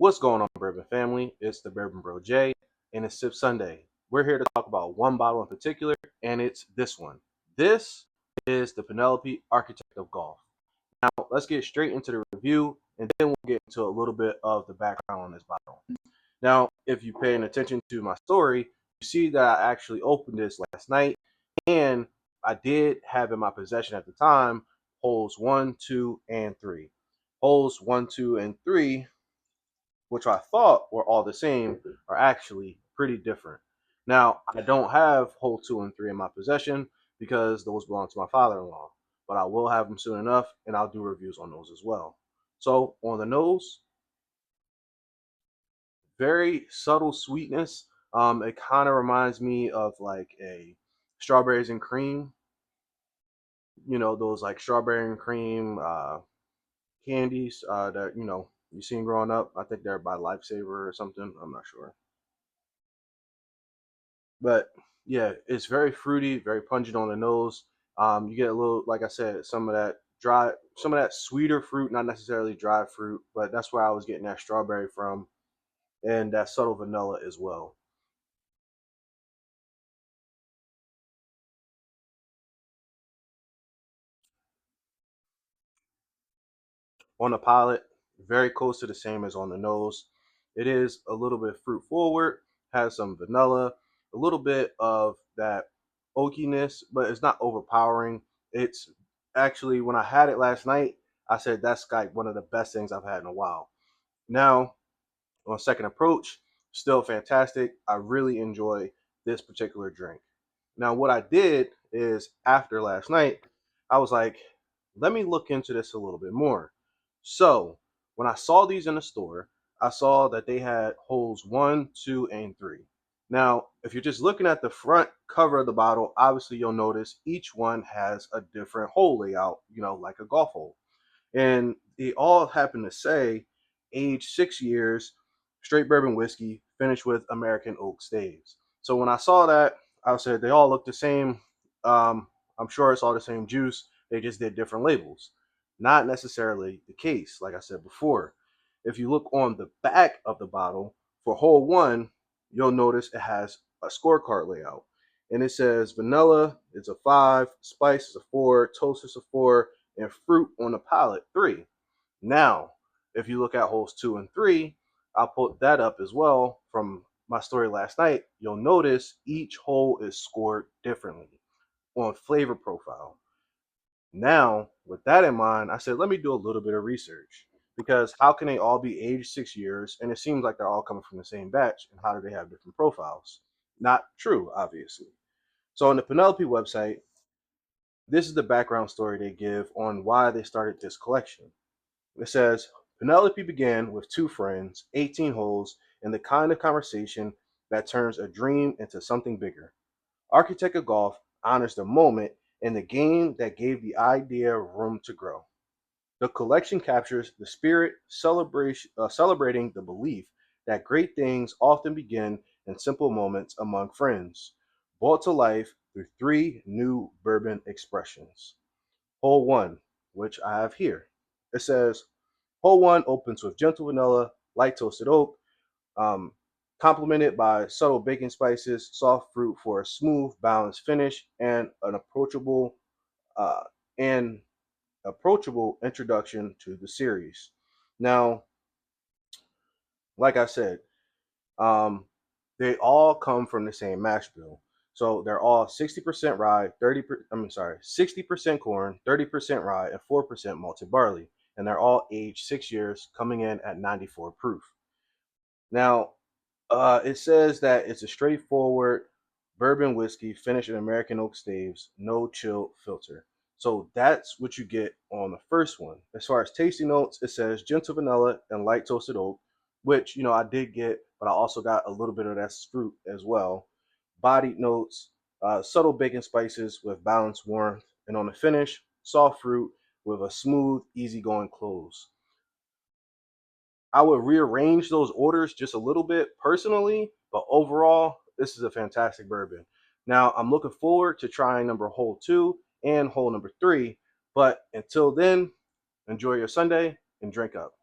What's going on, Bourbon family? It's the Bourbon Bro J, and it's Sip Sunday. We're here to talk about one bottle in particular, and it's this one. This is the Penelope Architect of Golf. Now, let's get straight into the review, and then we'll get into a little bit of the background on this bottle. Now, if you're paying attention to my story, you see that I actually opened this last night, and I did have in my possession at the time holes 1, 2, and 3. Holes 1, 2, and 3, which I thought were all the same, are actually pretty different. Now, I don't have hole 2 and 3 in my possession because those belong to my father-in-law, but I will have them soon enough, and I'll do reviews on those as well. So on the nose, very subtle sweetness. It kind of reminds me of like a strawberries and cream. You know, those like strawberry and cream candies that you seen growing up. I think they're by Lifesaver or something. I'm not sure. But yeah, it's very fruity, very pungent on the nose. You get a little, like I said, some of that sweeter fruit, not necessarily dry fruit, but that's where I was getting that strawberry from, and that subtle vanilla as well. On the palate, very close to the same as on the nose. It is a little bit fruit forward, has some vanilla, a little bit of that oakiness, but it's not overpowering. It's actually, when I had it last night, I said that's like one of the best things I've had in a while. Now, on second approach, still fantastic. I really enjoy this particular drink. Now, what I did is after last night, I was like, let me look into this a little bit more. So, when I saw these in the store, I saw that they had holes 1, 2, and 3. Now, if you're just looking at the front cover of the bottle, obviously you'll notice each one has a different hole layout, like a golf hole. And they all happen to say age 6 years, straight bourbon whiskey, finished with American oak staves. So when I saw that, I said they all look the same. I'm sure it's all the same juice. They just did different labels. Not necessarily the case, like I said before. If you look on the back of the bottle for hole one, you'll notice it has a scorecard layout. And it says vanilla is a 5, spice is a 4, toast is a 4, and fruit on the palate 3. Now, if you look at holes 2 and 3, I'll put that up as well from my story last night. You'll notice each hole is scored differently on flavor profile. Now, with that in mind, I said, let me do a little bit of research because how can they all be aged 6 years and it seems like they're all coming from the same batch and how do they have different profiles? Not true, obviously. So on the Penelope website, this is the background story they give on why they started this collection. It says Penelope began with two friends, 18 holes, and the kind of conversation that turns a dream into something bigger. Architect of Golf honors the moment and the game that gave the idea room to grow. The collection captures the spirit celebrating the belief that great things often begin in simple moments among friends, brought to life through three new bourbon expressions. Hole 1, which I have here. It says Hole 1 opens with gentle vanilla, light toasted oak, um, complemented by subtle baking spices, soft fruit for a smooth, balanced finish, uh, and approachable introduction to the series. Now, like I said, um, they all come from the same mash bill. So they're all 60% rye, 60% corn, 30% rye, and 4% malted barley. And they're all aged 6 years, coming in at 94 proof. Now, it says that it's a straightforward bourbon whiskey finished in American oak staves, no chill filter. So that's what you get on the first one. As far as tasting notes, it says gentle vanilla and light toasted oak, which I did get, but I also got a little bit of that fruit as well. Bodied notes, subtle baking spices with balanced warmth, and on the finish, soft fruit with a smooth, easygoing close. I would rearrange those orders just a little bit personally, but overall, this is a fantastic bourbon. Now, I'm looking forward to trying number hole 2 and hole number 3, but until then, enjoy your Sunday and drink up.